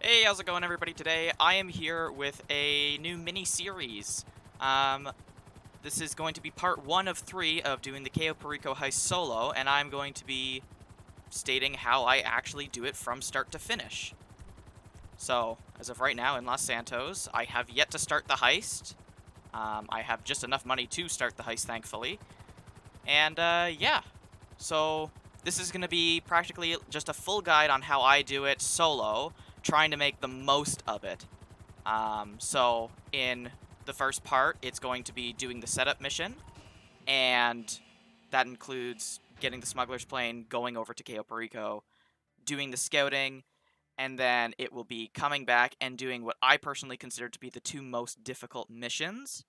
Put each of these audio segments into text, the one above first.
Hey, how's it going, everybody? Today I am here with a new mini-series. This is going to be part 1 of 3 of doing the Cayo Perico Heist solo, and I'm going to be stating how I actually do it from start to finish. So, as of right now in Los Santos, I have yet to start the heist. I have just enough money to start the heist, thankfully. And, yeah. So, this is going to be practically just a full guide on how I do it solo, trying to make the most of it. So in the first part, it's going to be doing the setup mission, and that includes getting the smuggler's plane, going over to Cayo Perico, doing the scouting, and then it will be coming back and doing what I personally consider to be the 2 most difficult missions.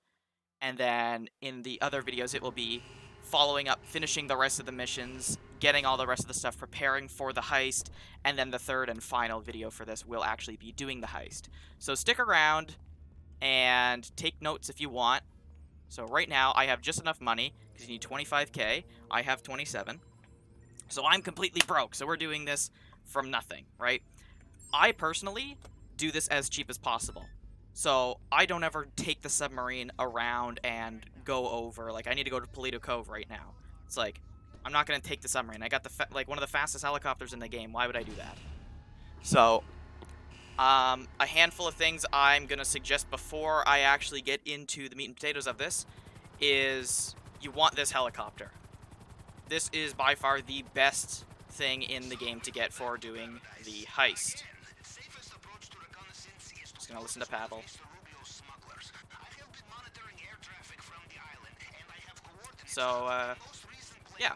And then in the other videos, it will be following up, finishing the rest of the missions, getting all the rest of the stuff, preparing for the heist, and then the third and final video for this will actually be doing the heist. So stick around and take notes if you want. So right now, I have just enough money, because you need 25k. I have 27. So I'm completely broke, so we're doing this from nothing, right? I personally do this as cheap as possible. So I don't ever take the submarine around and go over. Like, I need to go to Polito Cove right now. It's like, I'm not going to take the submarine. I got the like one of the fastest helicopters in the game. Why would I do that? So, a handful of things I'm going to suggest before I actually get into the meat and potatoes of this is you want this helicopter. This is by far the best thing in the game to get for doing the heist. Just gonna listen to Paddle. So, yeah.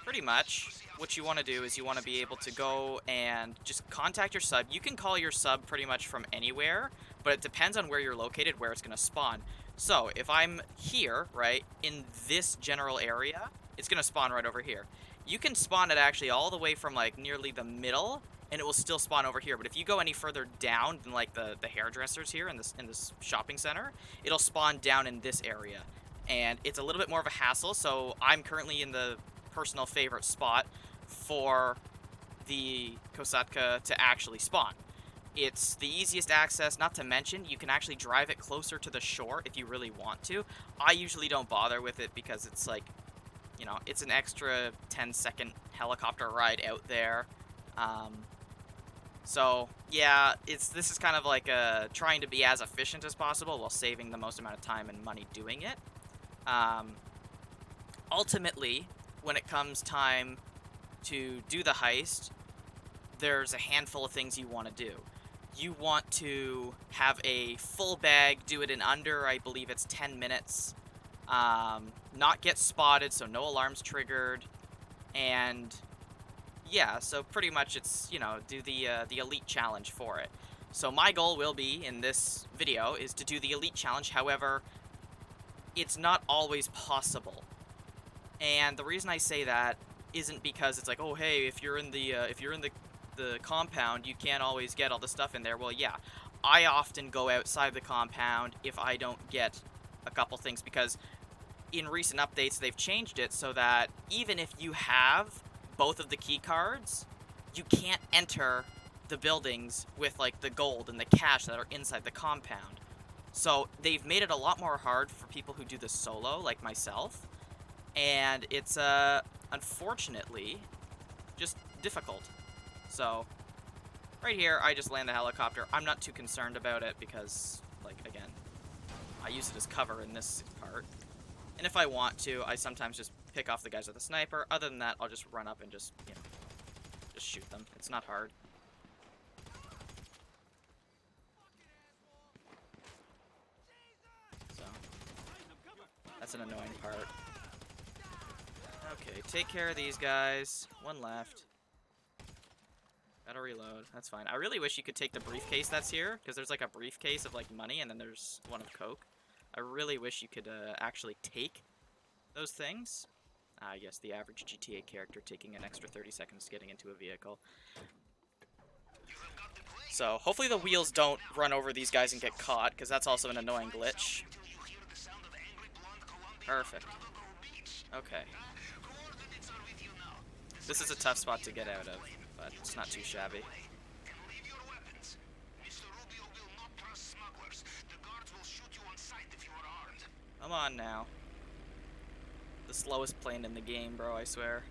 Pretty much, what you want to do is you want to be able to go and just contact your sub. You can call your sub pretty much from anywhere, but it depends on where you're located, where it's going to spawn. So, if I'm here, right, in this general area, it's going to spawn right over here. You can spawn it actually all the way from, like, nearly the middle, and it will still spawn over here. But if you go any further down than, like, the hairdressers here in this shopping center, it'll spawn down in this area. And it's a little bit more of a hassle, so I'm currently in the personal favorite spot for the Kosatka to actually spawn. It's the easiest access, not to mention you can actually drive it closer to the shore if you really want to. I usually don't bother with it because it's like, you know, it's an extra 10-second helicopter ride out there. So yeah, this is kind of like trying to be as efficient as possible while saving the most amount of time and money doing it. Ultimately, when it comes time to do the heist, there's a handful of things you want to do. You want to have a full bag, do it in under, I believe it's 10 minutes, not get spotted, so no alarms triggered, and yeah, so pretty much it's, you know, do the elite challenge for it. So my goal will be, in this video, is to do the elite challenge. However, it's not always possible. And the reason I say that isn't because it's like, oh hey, if you're in the compound, you can't always get all the stuff in there. Well, yeah, I often go outside the compound if I don't get a couple things, because in recent updates they've changed it so that even if you have both of the key cards, you can't enter the buildings with like the gold and the cash that are inside the compound. So they've made it a lot more hard for people who do this solo, like myself. And it's, unfortunately, just difficult. So, right here, I just land the helicopter. I'm not too concerned about it because, like, again, I use it as cover in this part. And if I want to, I sometimes just pick off the guys with a sniper. Other than that, I'll just run up and just, you know, just shoot them. It's not hard. So, that's an annoying part. Okay, take care of these guys. One left. Gotta reload. That's fine. I really wish you could take the briefcase that's here, because there's like a briefcase of like money, and then there's one of coke. I really wish you could actually take those things. Yes, the average GTA character taking an extra 30 seconds getting into a vehicle. So, hopefully the wheels don't run over these guys and get caught, because that's also an annoying glitch. Perfect. Okay. This is a tough spot to get out of, but it's not too shabby. Come on now. The slowest plane in the game, bro, I swear.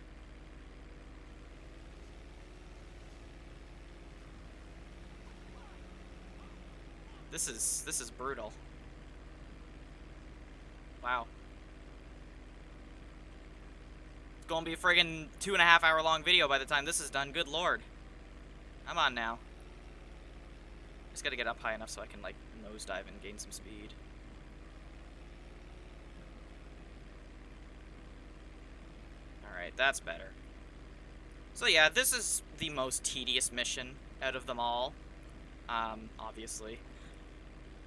This is brutal. Wow. It's gonna be a friggin' 2.5 hour long video by the time this is done. Good lord. Come on now. Just gotta get up high enough so I can, like, nosedive and gain some speed. Alright, that's better. So yeah, this is the most tedious mission out of them all. Obviously.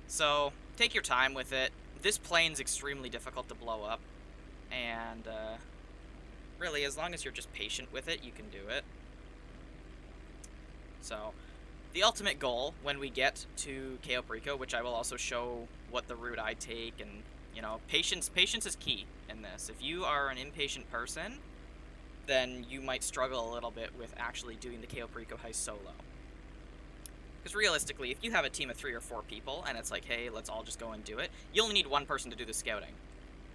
So, take your time with it. This plane's extremely difficult to blow up. And, really, as long as you're just patient with it, you can do it. So, the ultimate goal when we get to Cayo Perico, which I will also show what the route I take, and, you know, patience is key in this. If you are an impatient person, then you might struggle a little bit with actually doing the Cayo Perico heist solo. Because realistically, if you have a team of 3 or 4 people, and it's like, hey, let's all just go and do it, you only need one person to do the scouting.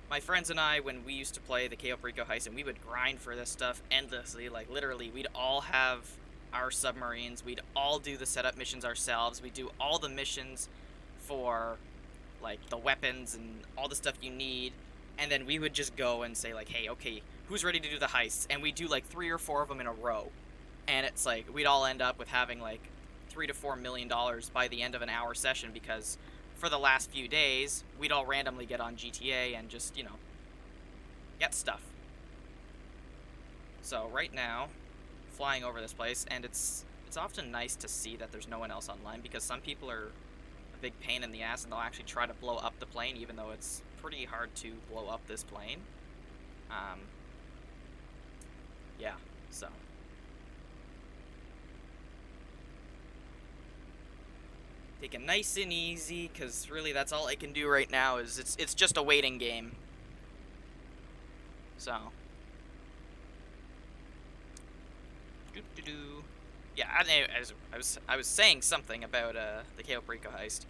My friends and I, when we used to play the Cayo Perico heist, and we would grind for this stuff endlessly, like, literally, we'd all have our submarines, we'd all do the setup missions ourselves, we'd do all the missions for, like, the weapons and all the stuff you need, and then we would just go and say, like, hey, okay, who's ready to do the heists? And we'd do, like, 3 or 4 of them in a row. And it's like, we'd all end up with having, like, $3 to $4 million by the end of an hour session, because for the last few days, we'd all randomly get on GTA and just, you know, get stuff. So right now, flying over this place, and it's often nice to see that there's no one else online, because some people are a big pain in the ass and they'll actually try to blow up the plane, even though it's pretty hard to blow up this plane. Yeah, so. Take it nice and easy, because really that's all I can do right now. Is it's just a waiting game. So. Doo-doo-doo. Yeah, I was saying something about the Cayo Perico heist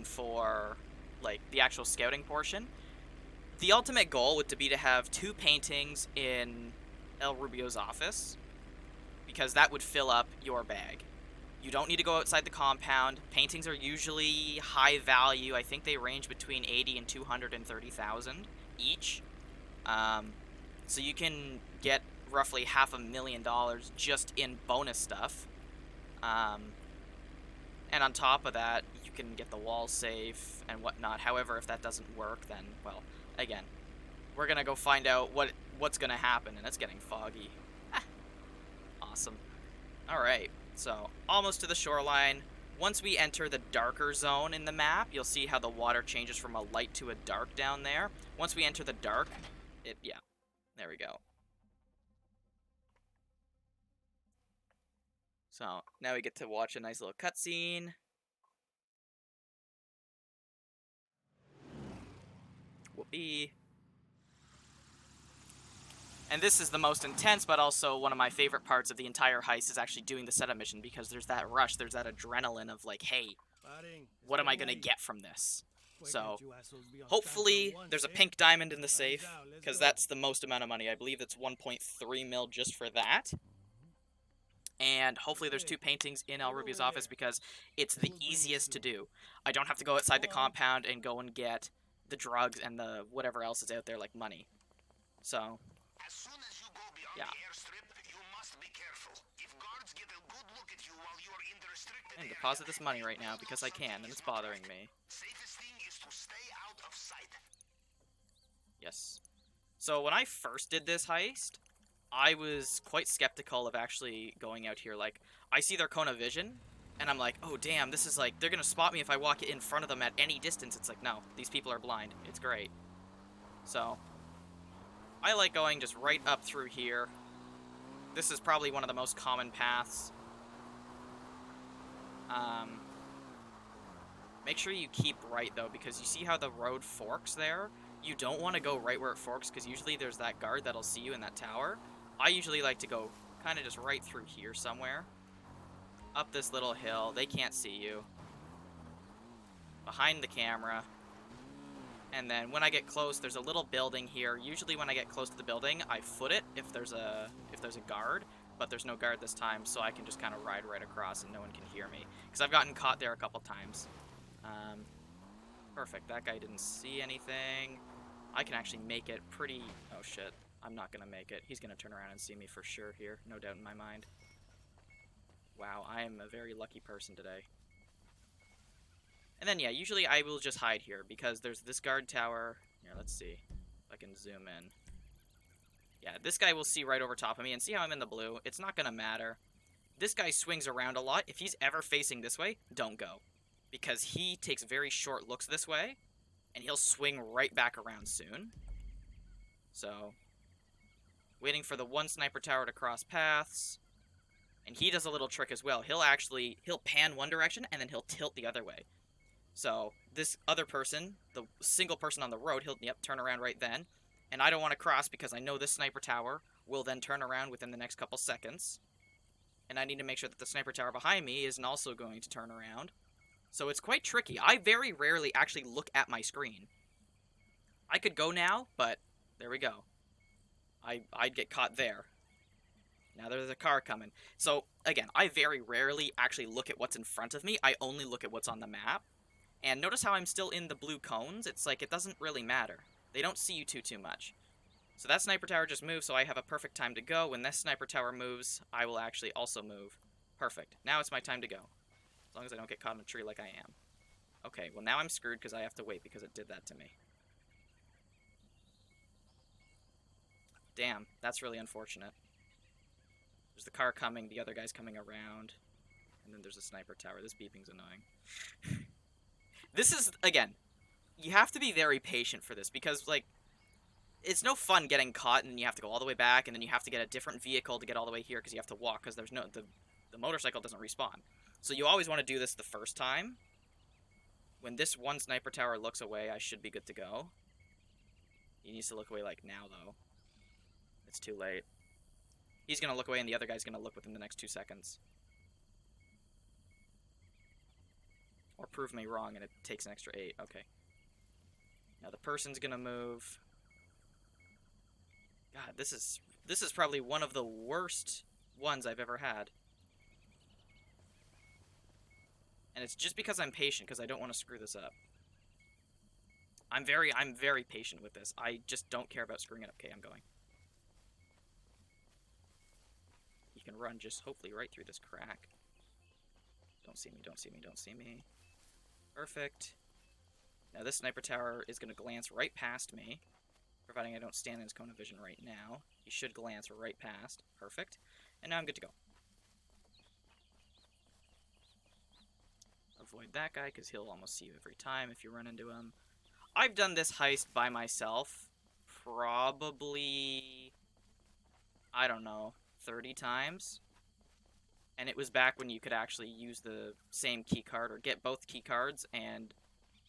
for, like, the actual scouting portion. The ultimate goal would be to have 2 paintings in El Rubio's office, because that would fill up your bag. You don't need to go outside the compound. Paintings are usually high value. I think they range between 80 and 230,000 each. So you can get roughly $500,000 just in bonus stuff. And on top of that, you can get the wall safe and whatnot. However, if that doesn't work, then, well, again, we're gonna go find out what's gonna happen, and it's getting foggy. Awesome. Alright. So, almost to the shoreline. Once we enter the darker zone in the map, you'll see how the water changes from a light to a dark down there. Once we enter the dark, yeah, there we go. So, now we get to watch a nice little cutscene. Whoopee. And this is the most intense, but also one of my favorite parts of the entire heist is actually doing the setup mission, because there's that rush, there's that adrenaline of, like, hey, what am I gonna get from this? So, hopefully, there's a pink diamond in the safe, because that's the most amount of money. I believe it's 1.3 mil just for that. And hopefully there's 2 paintings in El Rubio's office, because it's the easiest to do. I don't have to go outside the compound and go and get the drugs and the whatever else is out there, like money. So, as soon as you go beyond the airstrip, you must be careful. If guards get a good look at you while you are in the restricted area, area, deposit this money right now because I can, and it's bothering me. Safest thing is to stay out of sight. Yes. So when I first did this heist, I was quite skeptical of actually going out here. Like, I see their cone of vision, and I'm like, oh damn, this is like, they're gonna spot me if I walk in front of them at any distance. It's like, no, these people are blind. It's great. So, I like going just right up through here. This is probably one of the most common paths. Make sure you keep right, though, because you see how the road forks there? You don't want to go right where it forks, because usually there's that guard that'll see you in that tower. I usually like to go kind of just right through here somewhere. Up this little hill. They can't see you. Behind the camera. And then when I get close, there's a little building here. Usually when I get close to the building, I foot it if there's a guard, but there's no guard this time, so I can just kind of ride right across and no one can hear me. Because I've gotten caught there a couple times. Perfect. That guy didn't see anything. I can actually make it pretty... Oh, shit. I'm not going to make it. He's going to turn around and see me for sure here. No doubt in my mind. Wow, I am a very lucky person today. And then, yeah, usually I will just hide here because there's this guard tower. Here, let's see if I can zoom in. Yeah, this guy will see right over top of me and see how I'm in the blue. It's not going to matter. This guy swings around a lot. If he's ever facing this way, don't go. Because he takes very short looks this way, and he'll swing right back around soon. So, waiting for the one sniper tower to cross paths. And he does a little trick as well. He'll pan one direction, and then he'll tilt the other way. So, this other person, the single person on the road, he'll, turn around right then. And I don't want to cross because I know this sniper tower will then turn around within the next couple seconds. And I need to make sure that the sniper tower behind me isn't also going to turn around. So it's quite tricky. I very rarely actually look at my screen. I could go now, but there we go. I'd get caught there. Now there's a car coming. So, again, I very rarely actually look at what's in front of me. I only look at what's on the map. And notice how I'm still in the blue cones? It's like it doesn't really matter. They don't see you too much. So that sniper tower just moved, so I have a perfect time to go. When this sniper tower moves, I will actually also move. Perfect. Now it's my time to go. As long as I don't get caught in a tree like I am. Okay, well now I'm screwed because I have to wait because it did that to me. Damn, that's really unfortunate. There's the car coming, the other guy's coming around. And then there's a sniper tower. This beeping's annoying. This is, again, you have to be very patient for this because, like, it's no fun getting caught and you have to go all the way back and then you have to get a different vehicle to get all the way here because you have to walk because there's no, the motorcycle doesn't respawn. So you always want to do this the first time. When this one sniper tower looks away, I should be good to go. He needs to look away, like, now, though. It's too late. He's going to look away, and the other guy's going to look within the next 2 seconds. Or prove me wrong, and it takes an extra 8. Okay. Now the person's going to move. God, this is probably one of the worst ones I've ever had. And it's just because I'm patient, because I don't want to screw this up. I'm very patient with this. I just don't care about screwing it up. Okay, I'm going. You can run just hopefully right through this crack. Don't see me, don't see me, don't see me. Perfect. Now this sniper tower is going to glance right past me. Providing I don't stand in his cone of vision right now. He should glance right past. Perfect. And now I'm good to go. Avoid that guy, because he'll almost see you every time if you run into him. I've done this heist by myself probably, I don't know, 30 times. And it was back when you could actually use the same key card or get both key cards and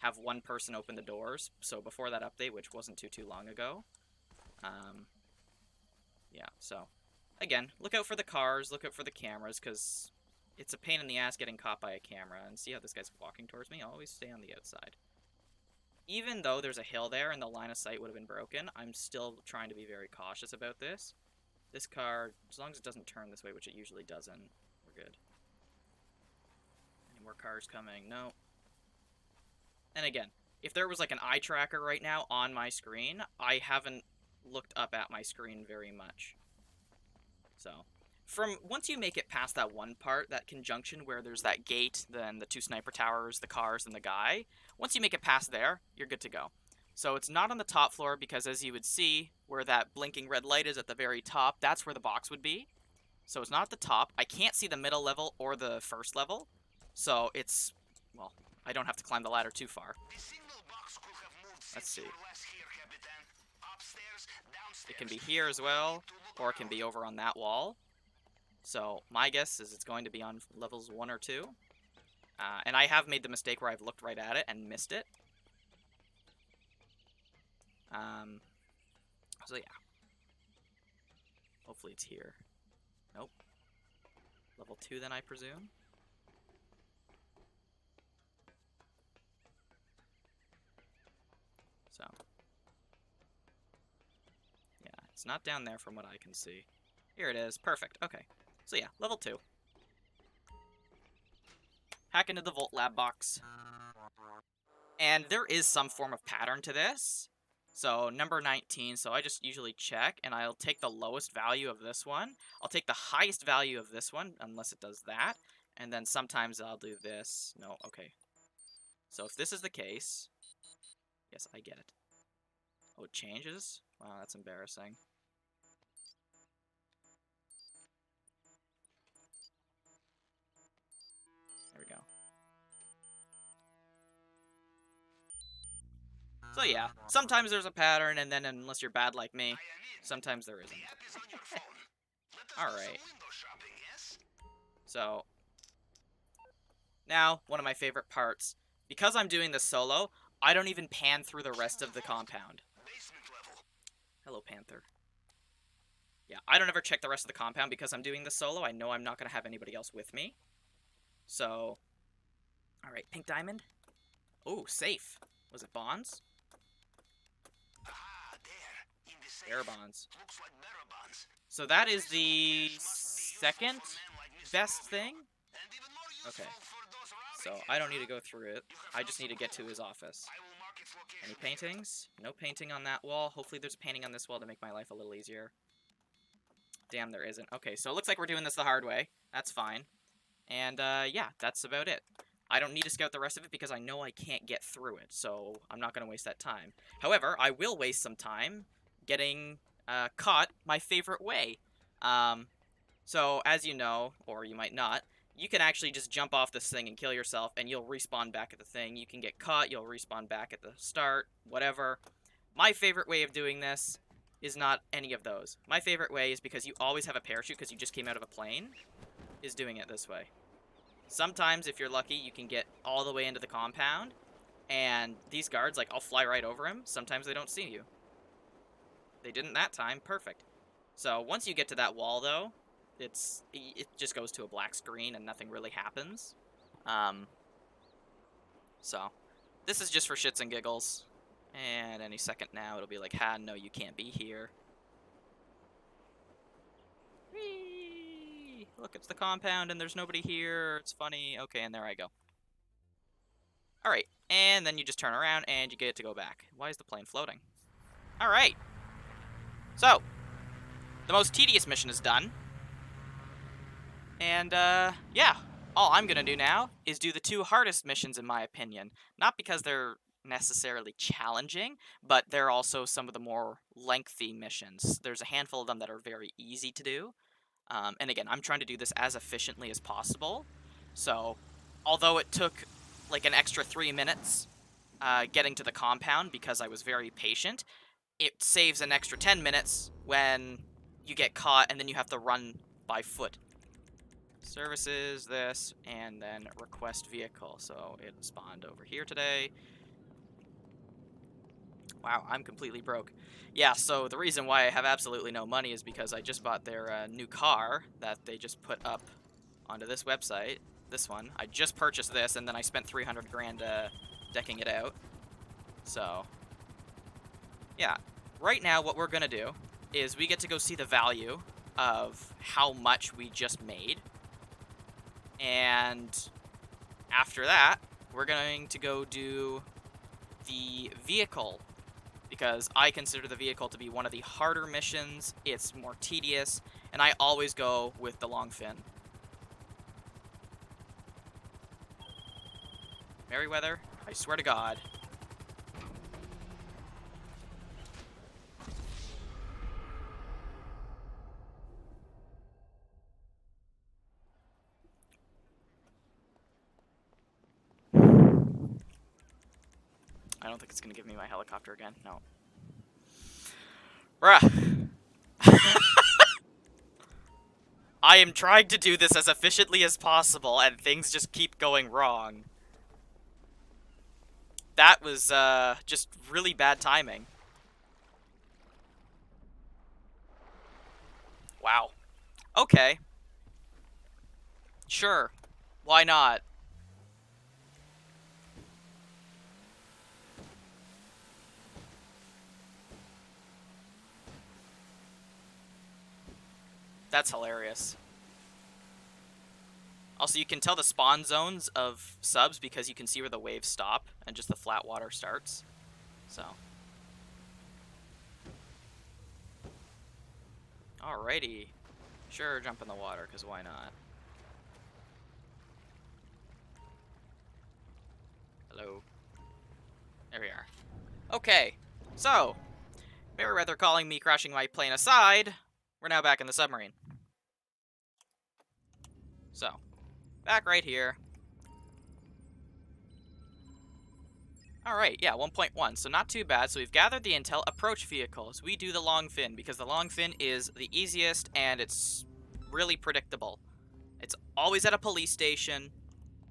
have one person open the doors. So before that update, which wasn't too long ago. Yeah, so again, look out for the cars, look out for the cameras, because it's a pain in the ass getting caught by a camera. And see how this guy's walking towards me? Always stay on the outside. Even though there's a hill there and the line of sight would have been broken, I'm still trying to be very cautious about this. This car, as long as it doesn't turn this way, which it usually doesn't, we're good. Any more cars coming? No. And again, if there was like an eye tracker right now on my screen, I haven't looked up at my screen very much. So, once you make it past that one part, that conjunction where there's that gate, then the 2 sniper towers, the cars, and the guy, once you make it past there, you're good to go. So it's not on the top floor because, as you would see, where that blinking red light is at the very top, that's where the box would be. So it's not at the top. I can't see the middle level or the first level. So it's, well, I don't have to climb the ladder too far. Let's see. It can be here as well, or it can be over on that wall. So my guess is it's going to be on levels 1 or 2. And I have made the mistake where I've looked right at it and missed it. So yeah. Hopefully it's here. Nope. Level 2 then, I presume. So It's not down there from what I can see. Here it is. Perfect. Okay. So yeah, level 2. Hack into the Volt Lab box. And there is some form of pattern to this. So number 19, so I just usually check, and I'll take the lowest value of this one. I'll take the highest value of this one, unless it does that. And then sometimes I'll do this. No, okay. So if this is the case... Yes, I get it. Oh, it changes? Wow, that's embarrassing. There we go. So yeah, sometimes there's a pattern, and then unless you're bad like me, sometimes there isn't. Alright. So, now, one of my favorite parts. Because I'm doing this solo, I don't even pan through the rest of the compound. Hello, Panther. Yeah, I don't ever check the rest of the compound because I'm doing this solo. I know I'm not going to have anybody else with me. So, alright, pink diamond. Oh, safe. Was it bonds? Bearer bonds. So that is the second best thing? Okay. So I don't need to go through it. I just need to get to his office. Any paintings? No painting on that wall. Hopefully there's a painting on this wall to make my life a little easier. Damn, there isn't. Okay, so it looks like we're doing this the hard way. That's fine. And, yeah, that's about it. I don't need to scout the rest of it because I know I can't get through it, so I'm not going to waste that time. However, I will waste some time getting caught my favorite way. So, as you know, or you might not, you can actually just jump off this thing and kill yourself, and you'll respawn back at the thing. You can get caught, you'll respawn back at the start, whatever. My favorite way of doing this is not any of those. My favorite way is because you always have a parachute because you just came out of a plane, is doing it this way. Sometimes, if you're lucky, you can get all the way into the compound, and these guards, like, I'll fly right over him. Sometimes they don't see you. They didn't that time. Perfect. So, once you get to that wall, though, it just goes to a black screen and nothing really happens. So, this is just for shits and giggles. And any second now, it'll be like, ha, no, you can't be here. Whee! Look, it's the compound and there's nobody here. It's funny. Okay, and there I go. Alright, and then you just turn around and you get to go back. Why is the plane floating? Alright. So, the most tedious mission is done. And, yeah. All I'm gonna do now is do the 2 hardest missions, in my opinion. Not because they're necessarily challenging, but they're also some of the more lengthy missions. There's a handful of them that are very easy to do. And again, I'm trying to do this as efficiently as possible. So, although it took like an extra 3 minutes getting to the compound because I was very patient, it saves an extra 10 minutes when you get caught and then you have to run by foot. Services, this, and then request vehicle. So it spawned over here today. Wow, I'm completely broke. Yeah, so the reason why I have absolutely no money is because I just bought their new car that they just put up onto this website. This one. I just purchased this, and then I spent 300 grand decking it out. So, yeah. Right now, what we're going to do is we get to go see the value of how much we just made. And after that, we're going to go do the vehicle, because I consider the vehicle to be one of the harder missions. It's more tedious, and I always go with the long fin. Merryweather, I swear to God. I don't think it's going to give me my helicopter again. No. Bruh. I am trying to do this as efficiently as possible, and things just keep going wrong. That was, just really bad timing. Wow. Okay. Sure. Why not? That's hilarious. Also, you can tell the spawn zones of subs because you can see where the waves stop and just the flat water starts. So. Alrighty. Sure, jump in the water, because why not? Hello. There we are. Okay, so, Merryweather calling me crashing my plane aside, we're now back in the submarine. So, back right here. Alright, yeah, 1.1, so not too bad. So we've gathered the intel. Approach vehicles. We do the long fin, because the long fin is the easiest, and it's really predictable. It's always at a police station,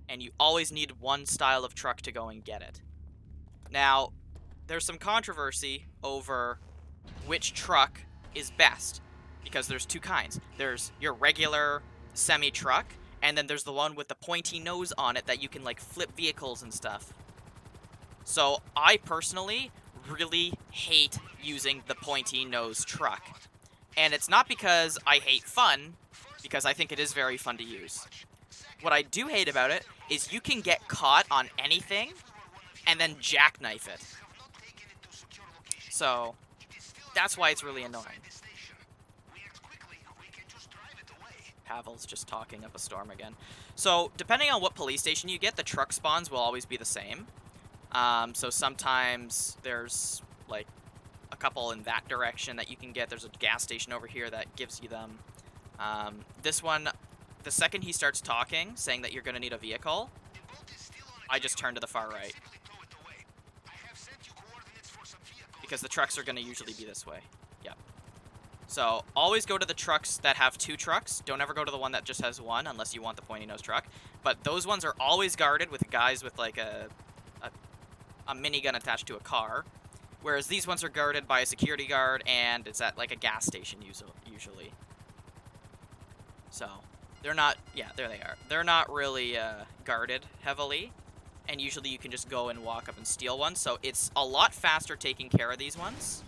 and you always need one style of truck to go and get it. Now, there's some controversy over which truck is best, because there's two kinds. There's your regular semi-truck, and then there's the one with the pointy nose on it that you can, like, flip vehicles and stuff. So, I personally really hate using the pointy nose truck. And it's not because I hate fun, because I think it is very fun to use. What I do hate about it is you can get caught on anything and then jackknife it. So, that's why it's really annoying. Pavel's just talking up a storm again. So, depending on what police station you get, the truck spawns will always be the same. So sometimes there's, like, a couple in that direction that you can get. There's a gas station over here that gives you them. This one, the second he starts talking, saying that you're going to need a vehicle, I just turn to the far right. Because the trucks are going to usually be this way. Yep. So, always go to the trucks that have two trucks. Don't ever go to the one that just has one, unless you want the pointy nose truck. But those ones are always guarded with guys with, like, a minigun attached to a car, whereas these ones are guarded by a security guard, and it's at, like, a gas station usually. So, they're not, yeah, there they are. They're not really guarded heavily, and usually you can just go and walk up and steal one, so it's a lot faster taking care of these ones.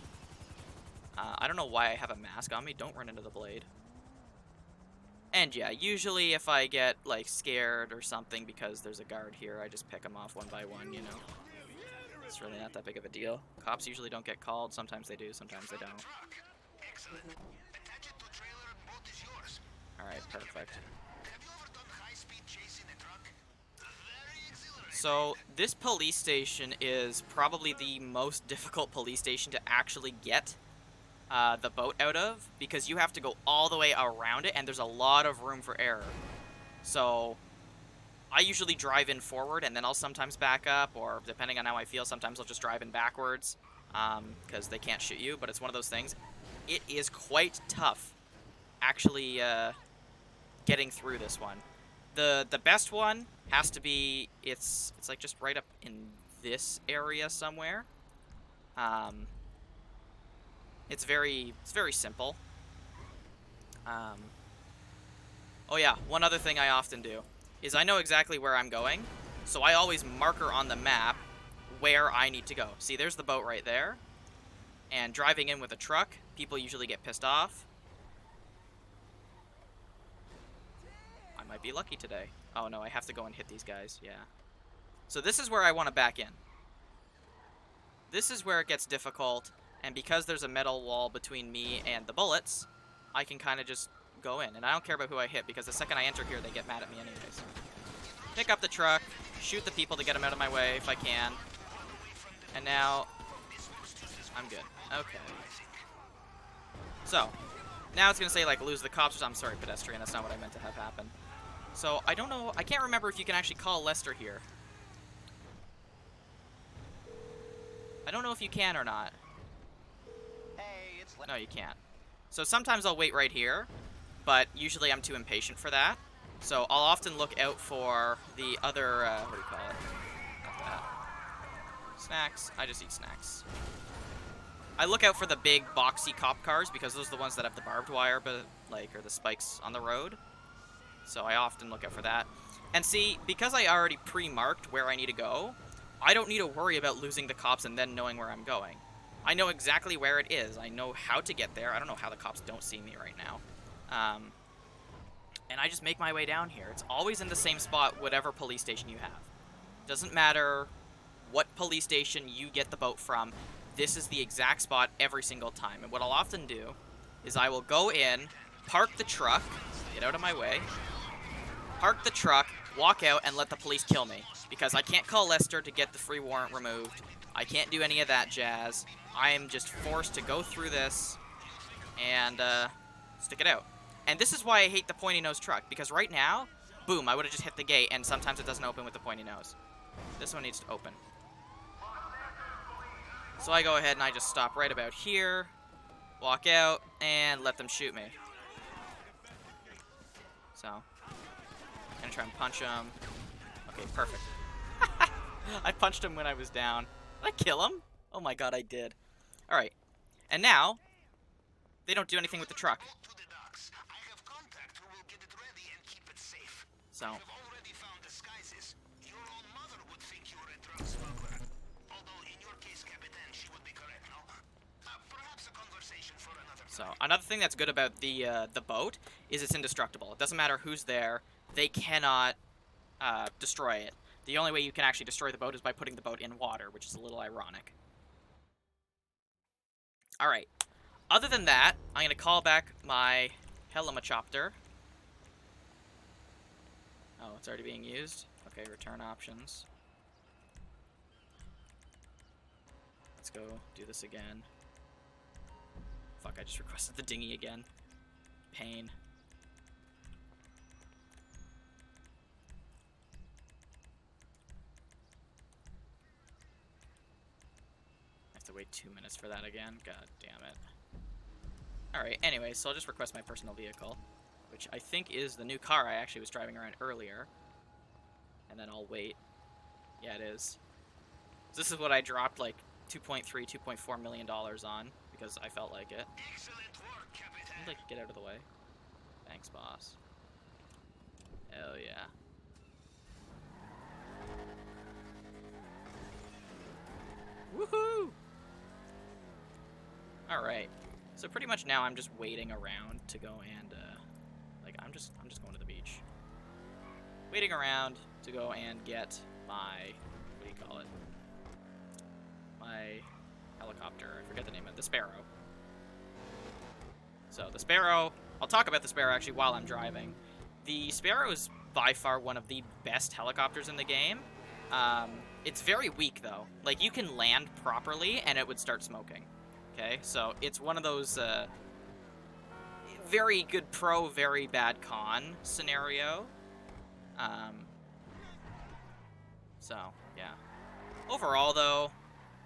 I don't know why I have a mask on me. Don't run into the blade. And yeah, usually if I get, like, scared or something because there's a guard here, I just pick them off one by one, you know. It's really not that big of a deal. Cops usually don't get called. Sometimes they do, sometimes they don't. Alright, perfect. So, this police station is probably the most difficult police station to actually get the boat out of, because you have to go all the way around it, and there's a lot of room for error. So, I usually drive in forward, and then I'll sometimes back up, or depending on how I feel, sometimes I'll just drive in backwards, because they can't shoot you, but it's one of those things. It is quite tough, actually, getting through this one. The best one has to be, it's like just right up in this area somewhere. It's very simple. Oh yeah, one other thing I often do is I know exactly where I'm going, so I always marker on the map where I need to go. See, there's the boat right there, and driving in with a truck, people usually get pissed off. I might be lucky today. Oh no, I have to go and hit these guys, yeah. So this is where I want to back in. This is where it gets difficult, and because there's a metal wall between me and the bullets, I can kind of just go in. And I don't care about who I hit, because the second I enter here, they get mad at me anyways. Pick up the truck, shoot the people to get them out of my way if I can. And now, I'm good. Okay. So, now it's going to say, like, lose the cops. I'm sorry, pedestrian. That's not what I meant to have happen. So, I don't know. I can't remember if you can actually call Lester here. I don't know if you can or not. Hey, it's No, you can't. So sometimes I'll wait right here, but usually I'm too impatient for that. So I'll often look out for the other, what do you call it? Not that. Snacks. I just eat snacks. I look out for the big, boxy cop cars, because those are the ones that have the barbed wire, but like, or the spikes on the road. So I often look out for that. And see, because I already pre-marked where I need to go, I don't need to worry about losing the cops and then knowing where I'm going. I know exactly where it is. I know how to get there. I don't know how the cops don't see me right now. And I just make my way down here. It's always in the same spot, whatever police station you have. Doesn't matter what police station you get the boat from, this is the exact spot every single time. And what I'll often do is I will go in, park the truck, get out of my way, park the truck, walk out, and let the police kill me. Because I can't call Lester to get the free warrant removed. I can't do any of that jazz. I am just forced to go through this and stick it out. And this is why I hate the pointy nose truck, because right now, boom, I would have just hit the gate, and sometimes it doesn't open with the pointy nose. This one needs to open. So I go ahead and I just stop right about here, walk out, and let them shoot me. So, gonna try and punch him. Okay, perfect. I punched him when I was down. Did I kill him? Oh my god, I did. Alright. And now, they don't do anything with the truck. So. So, another thing that's good about the boat is it's indestructible. It doesn't matter who's there. They cannot destroy it. The only way you can actually destroy the boat is by putting the boat in water, which is a little ironic. Alright. Other than that, I'm going to call back my helicopter. Oh, it's already being used? Okay, return options. Let's go do this again. Fuck, I just requested the dinghy again. Pain. I have to wait 2 minutes for that again. God damn it. Alright, anyway, so I'll just request my personal vehicle, which I think is the new car I actually was driving around earlier. And then I'll wait. Yeah, it is. So this is what I dropped like $2.3, $2.4 million on, because I felt like it. I'd like to get out of the way. Thanks, boss. Hell yeah. Woohoo! Alright. So pretty much now I'm just waiting around to go and, like, I'm just going to the beach. Waiting around to go and get my, what do you call it? My helicopter. I forget the name of it. The Sparrow. So, the Sparrow, I'll talk about the Sparrow actually while I'm driving. The Sparrow is by far one of the best helicopters in the game. It's very weak, though. Like, you can land properly, and it would start smoking. Okay? So, it's one of those, very good pro, very bad con scenario. So, yeah. Overall, though,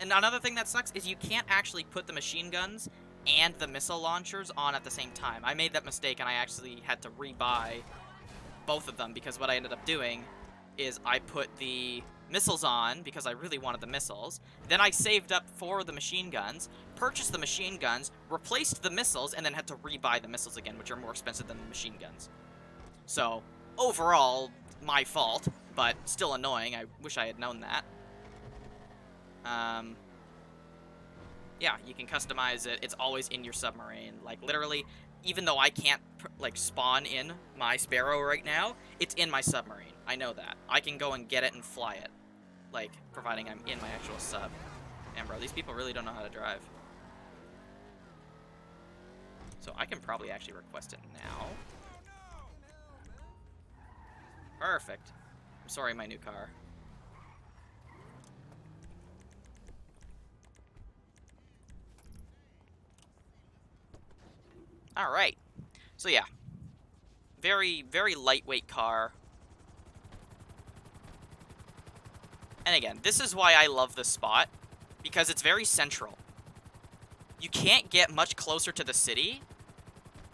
and another thing that sucks is you can't actually put the machine guns and the missile launchers on at the same time. I made that mistake, and I actually had to rebuy both of them, because what I ended up doing is I put the missiles on because I really wanted the missiles. Then I saved up for the machine guns, purchased the machine guns, replaced the missiles, and then had to rebuy the missiles again, which are more expensive than the machine guns. So, overall, my fault, but still annoying. I wish I had known that. Yeah, you can customize it. It's always in your submarine. Like, literally, even though I can't, like, spawn in my Sparrow right now, it's in my submarine. I know that. I can go and get it and fly it. Like, providing I'm in my actual sub. And, bro, these people really don't know how to drive. So I can probably actually request it now. Perfect. I'm sorry, my new car. Alright. So yeah. Very, very lightweight car. And again, this is why I love this spot. Because it's very central. You can't get much closer to the city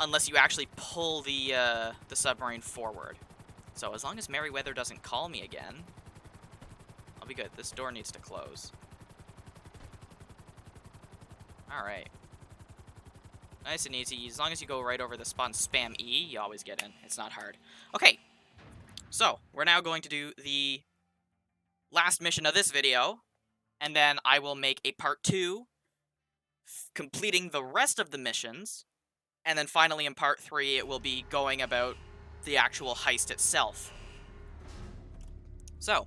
unless you actually pull the submarine forward. So as long as Merryweather doesn't call me again, I'll be good. This door needs to close. Alright. Nice and easy. As long as you go right over the spot and spam E, you always get in. It's not hard. Okay. So, we're now going to do the last mission of this video, and then I will make a part 2, completing the rest of the missions, And then finally in part 3, it will be going about the actual heist itself. So,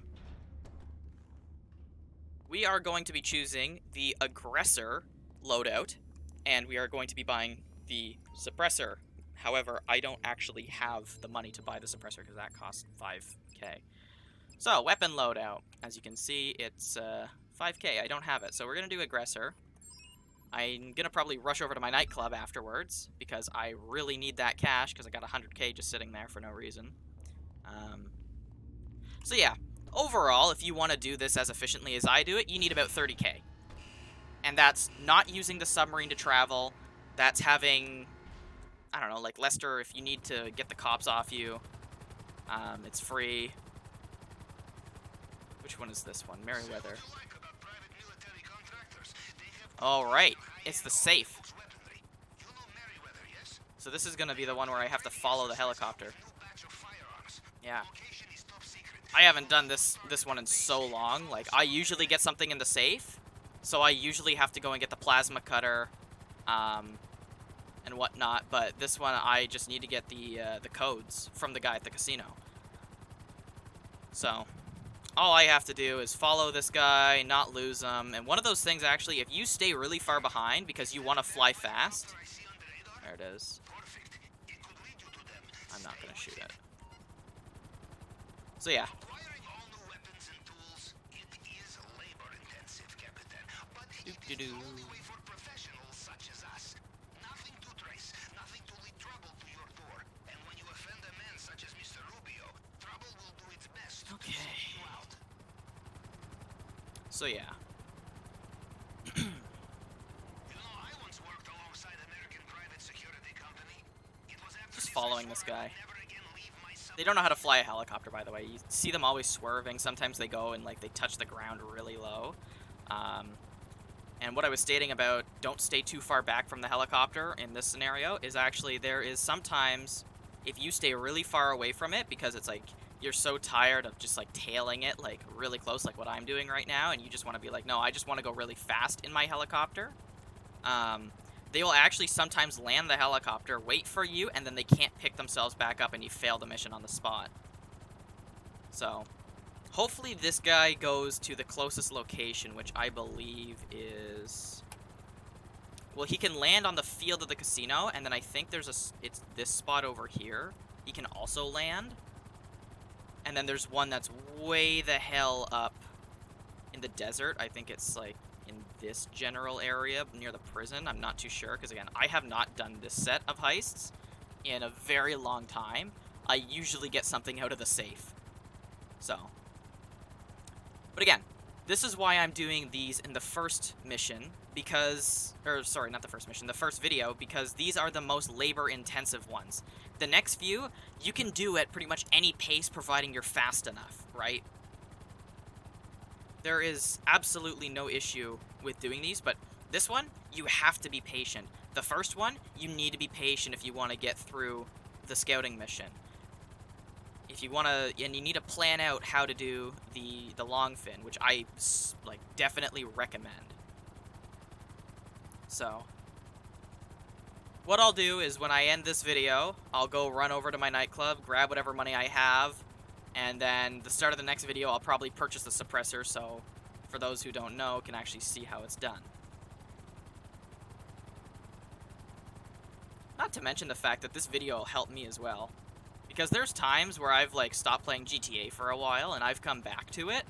we are going to be choosing the aggressor loadout, and we are going to be buying the suppressor. However, I don't actually have the money to buy the suppressor because that costs 5k. So, weapon loadout. As you can see, it's 5k. I don't have it. So we're going to do aggressor. I'm going to probably rush over to my nightclub afterwards because I really need that cash because I got 100k just sitting there for no reason. So yeah, overall, if you want to do this as efficiently as I do it, you need about 30k. And that's not using the submarine to travel. That's having, I don't know, like Lester, if you need to get the cops off you, it's free. Which one is this one? Merryweather. Alright, it's the safe. So this is going to be the one where I have to follow the helicopter. Yeah. I haven't done this one in so long. Like, I usually get something in the safe, so I usually have to go and get the plasma cutter, and whatnot. But this one, I just need to get the codes from the guy at the casino. So, all I have to do is follow this guy, not lose him. And one of those things, actually, if you stay really far behind because you want to fly fast, there it is. I'm not gonna shoot it. So yeah. Okay. So yeah. Just following this guy. They don't know how to fly a helicopter, by the way. You see them always swerving. Sometimes they go and, like, they touch the ground really low. And what I was stating about don't stay too far back from the helicopter in this scenario is actually there is sometimes, if you stay really far away from it, because it's like you're so tired of just, like, tailing it, like, really close, like what I'm doing right now, and you just want to be like, no, I just want to go really fast in my helicopter. They will actually sometimes land the helicopter, wait for you, and then they can't pick themselves back up and you fail the mission on the spot. So, hopefully this guy goes to the closest location, which I believe is... Well, he can land on the field of the casino, and then I think there's it's this spot over here. He can also land. And then there's one that's way the hell up in the desert. I think it's, like, in this general area near the prison. I'm not too sure, because again, I have not done this set of heists in a very long time. I usually get something out of the safe. So. But again, this is why I'm doing these in the first mission, because, or sorry, not the first mission, the first video, because these are the most labor-intensive ones. The next few, you can do at pretty much any pace, providing you're fast enough, right? There is absolutely no issue with doing these, but this one, you have to be patient. The first one, you need to be patient if you want to get through the scouting mission. If you want to, and you need to plan out how to do the long fin, which I, like, definitely recommend. So, what I'll do is when I end this video, I'll go run over to my nightclub, grab whatever money I have, and then the start of the next video, I'll probably purchase the suppressor, so for those who don't know, can actually see how it's done. Not to mention the fact that this video will help me as well. Because there's times where I've, like, stopped playing GTA for a while, and I've come back to it,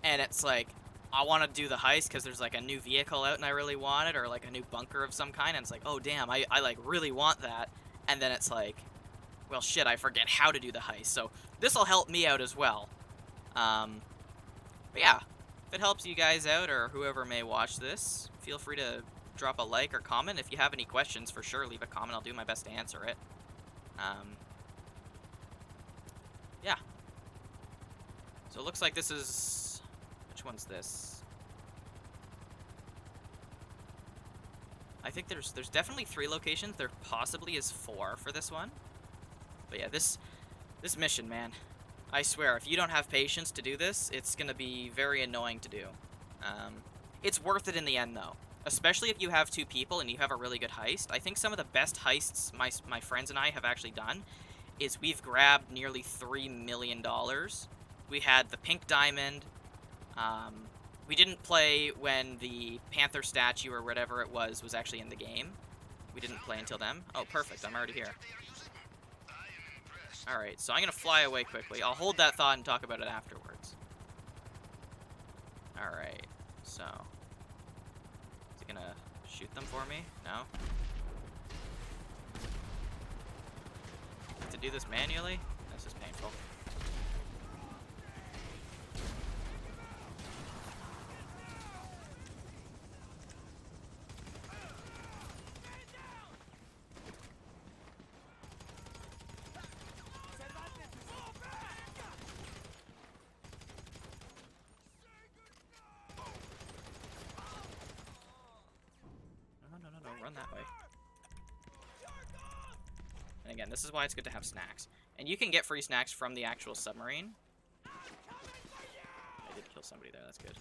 and it's like, I want to do the heist because there's, like, a new vehicle out and I really want it, or, like, a new bunker of some kind, and it's like, oh, damn, I like, really want that, and then it's like, well, shit, I forget how to do the heist, so this will help me out as well. But yeah, if it helps you guys out, or whoever may watch this, feel free to drop a like or comment. If you have any questions, for sure, leave a comment. I'll do my best to answer it. Yeah. So it looks like this is... Which one's this? I think there's definitely 3 locations. There possibly is 4 for this one. But yeah, this mission, man. I swear, if you don't have patience to do this, it's going to be very annoying to do. It's worth it in the end, though. especially if you have two people and you have a really good heist. I think some of the best heists my friends and I have actually done is we've grabbed nearly $3 million. We had the pink diamond. We didn't play when the panther statue or whatever it was actually in the game. We didn't play until then. Oh, perfect. I'm already here. Alright, so I'm going to fly away quickly. I'll hold that thought and talk about it afterwards. Alright, so... is he going to shoot them for me? No? To do this manually? This is painful. No, run that way. And again, this is why it's good to have snacks. And you can get free snacks from the actual submarine. I did kill somebody there, that's good.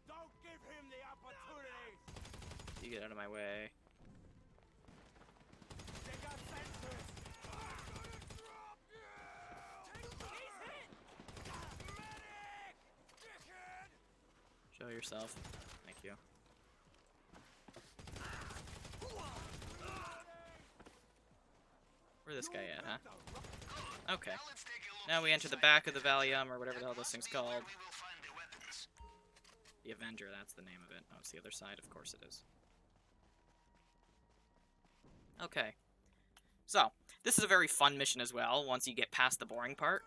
Don't give him the opportunity. You get out of my way. They got sensors. Show yourself. Thank you. Where's this guy at, huh? Okay. Now we enter the back of the Valium, or whatever the hell this thing's called. The Avenger, that's the name of it. Oh, it's the other side, of course it is. Okay. So, this is a very fun mission as well, once you get past the boring part.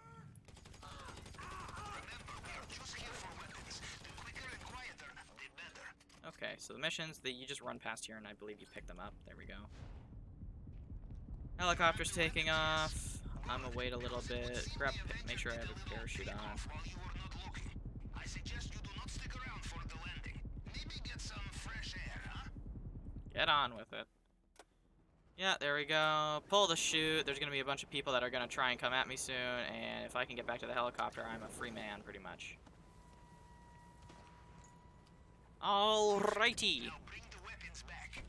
Okay, so the missions, you just run past here, and I believe you pick them up. There we go. Helicopter's taking off. I'm gonna wait a little bit. Make sure I have a parachute on. I suggest you do not stick around for the landing. Maybe get some fresh air, huh? Get on with it. Yeah, there we go. Pull the chute. There's gonna be a bunch of people that are gonna try and come at me soon, and if I can get back to the helicopter, I'm a free man, pretty much. Alrighty. Now bring the weapons back.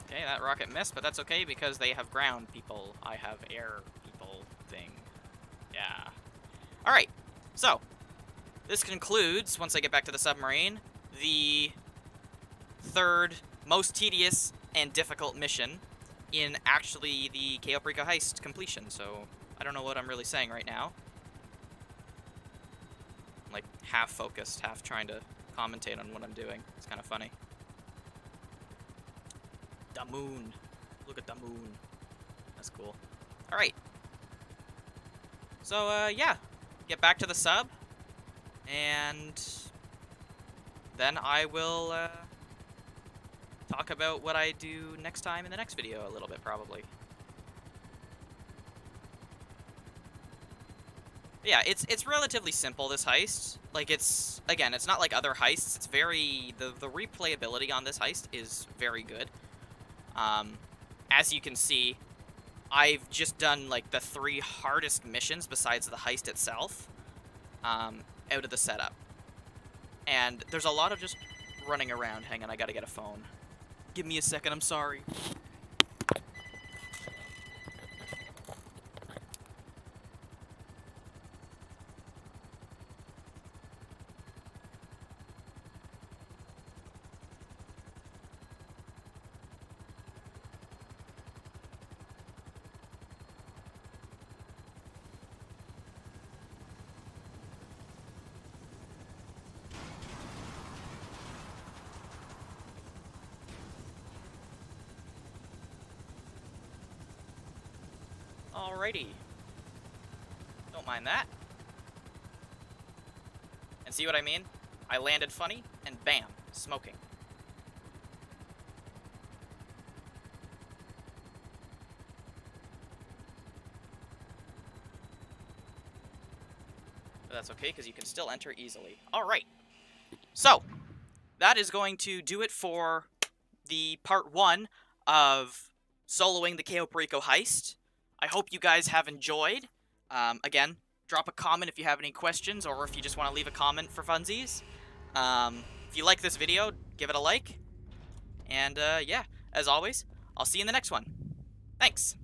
Okay, that rocket missed, but that's okay because they have ground people. I have air people thing. Yeah. Alright, so this concludes, once I get back to the submarine, the third most tedious and difficult mission in actually the Cayo Perico Heist completion, so I don't know what I'm really saying right now. I'm like half focused, half trying to commentate on what I'm doing. It's kind of funny. The moon. Look at the moon. That's cool. Alright. So, yeah. Get back to the sub. And then I will talk about what I do next time in the next video a little bit, probably. Yeah, it's relatively simple, this heist. Like, it's not like other heists. It's very... The replayability on this heist is very good. As you can see, I've just done, like, the 3 hardest missions besides the heist itself, out of the setup. And there's a lot of just running around. Hang on, I gotta get a phone. Give me a second, I'm sorry. Alrighty. Don't mind that. And see what I mean? I landed funny, and bam, smoking. But that's okay, because you can still enter easily. Alright. So, that is going to do it for the part 1 of soloing the Cayo Perico Heist. I hope you guys have enjoyed. Again, drop a comment if you have any questions or if you just want to leave a comment for funsies. If you like this video, give it a like. And yeah, as always, I'll see you in the next one. Thanks.